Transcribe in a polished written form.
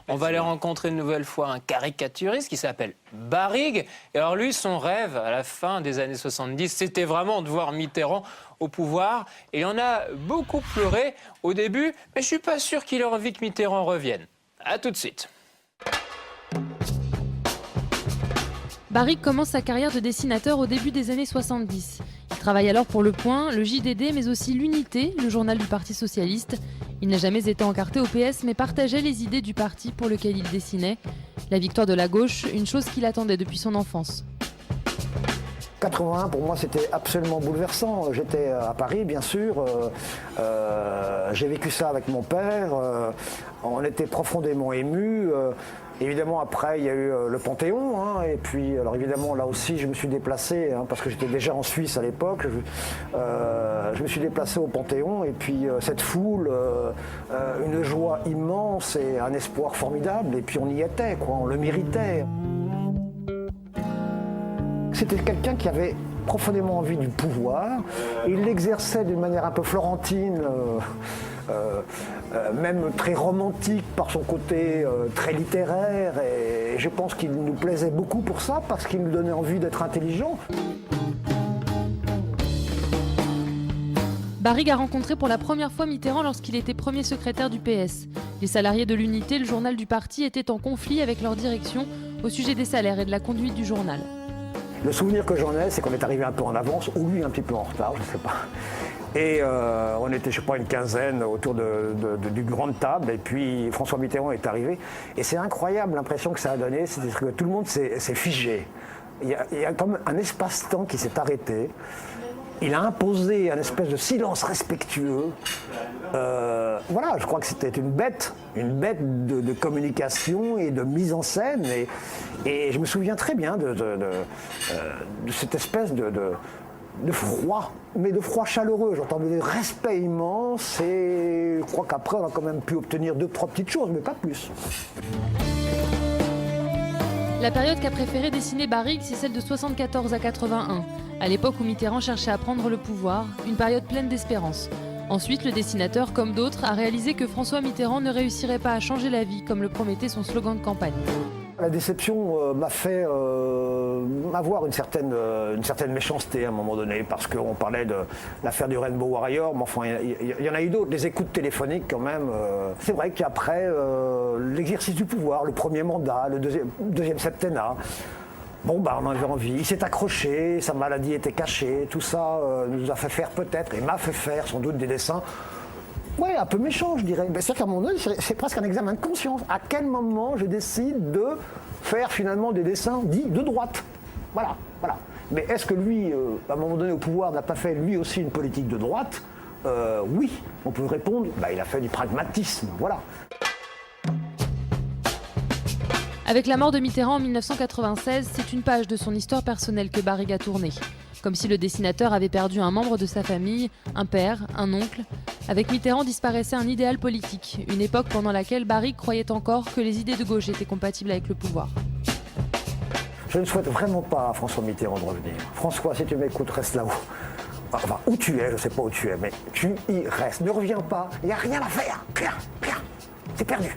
On va aller rencontrer une nouvelle fois un caricaturiste qui s'appelle Barrigue. Et alors lui, son rêve à la fin des années 70, c'était vraiment de voir Mitterrand au pouvoir. Et il en a beaucoup pleuré au début, mais je suis pas sûr qu'il ait envie que Mitterrand revienne. A tout de suite. Barrigue commence sa carrière de dessinateur au début des années 70. Il travaille alors pour Le Point, le JDD, mais aussi l'Unité, le journal du Parti Socialiste. Il n'a jamais été encarté au PS, mais partageait les idées du parti pour lequel il dessinait. La victoire de la gauche, une chose qu'il attendait depuis son enfance. 81, pour moi, c'était absolument bouleversant. J'étais à Paris, bien sûr. J'ai vécu ça avec mon père. On était profondément émus. Évidemment, après, il y a eu le Panthéon. Et puis, alors évidemment, là aussi, je me suis déplacé, parce que j'étais déjà en Suisse à l'époque. Je me suis déplacé au Panthéon. Et puis, cette foule, une joie immense et un espoir formidable. Et puis, on y était, quoi. On le méritait. C'était quelqu'un qui avait profondément envie du pouvoir. Il l'exerçait d'une manière un peu florentine, même très romantique par son côté très littéraire. Et je pense qu'il nous plaisait beaucoup pour ça, parce qu'il nous donnait envie d'être intelligent. Barrigue a rencontré pour la première fois Mitterrand lorsqu'il était premier secrétaire du PS. Les salariés de l'Unité, le journal du parti, étaient en conflit avec leur direction au sujet des salaires et de la conduite du journal. Le souvenir que j'en ai, c'est qu'on est arrivé un peu en avance, ou lui un petit peu en retard, je ne sais pas. Et on était, je ne sais pas, une quinzaine autour d'une grande table, et puis François Mitterrand est arrivé. Et c'est incroyable l'impression que ça a donné, c'est-à-dire que tout le monde s'est figé. Il y a comme un espace-temps qui s'est arrêté. Il a imposé un espèce de silence respectueux. Voilà, je crois que c'était une bête de communication et de mise en scène. Et je me souviens très bien de cette espèce de froid, mais de froid chaleureux. J'entendais des respects immenses et je crois qu'après on a quand même pu obtenir 2-3 petites choses, mais pas plus. La période qu'a préféré dessiner Barrigue, c'est celle de 74 à 81, à l'époque où Mitterrand cherchait à prendre le pouvoir, une période pleine d'espérance. Ensuite, le dessinateur, comme d'autres, a réalisé que François Mitterrand ne réussirait pas à changer la vie, comme le promettait son slogan de campagne. La déception m'a fait avoir une certaine méchanceté à un moment donné, parce qu'on parlait de l'affaire du Rainbow Warrior, mais enfin il y en a eu d'autres, des écoutes téléphoniques quand même. C'est vrai qu'après l'exercice du pouvoir, le premier mandat, le deuxième septennat, bon, on avait envie. Il s'est accroché, sa maladie était cachée, tout ça nous a fait faire peut-être, et m'a fait faire sans doute des dessins. Ouais, un peu méchant, je dirais. C'est-à-dire qu'à un moment donné, c'est presque un examen de conscience. À quel moment je décide de faire finalement des dessins dits de droite? Voilà. Mais est-ce que lui, à un moment donné au pouvoir, n'a pas fait lui aussi une politique de droite? Oui, on peut répondre, il a fait du pragmatisme, voilà. Avec la mort de Mitterrand en 1996, c'est une page de son histoire personnelle que Barrigue a tournée. Comme si le dessinateur avait perdu un membre de sa famille, un père, un oncle. Avec Mitterrand disparaissait un idéal politique, une époque pendant laquelle Barrigue croyait encore que les idées de gauche étaient compatibles avec le pouvoir. Je ne souhaite vraiment pas à François Mitterrand de revenir. François, si tu m'écoutes, reste là-haut. Enfin, où tu es, je ne sais pas où tu es, mais tu y restes. Ne reviens pas, il n'y a rien à faire, rien. C'est perdu.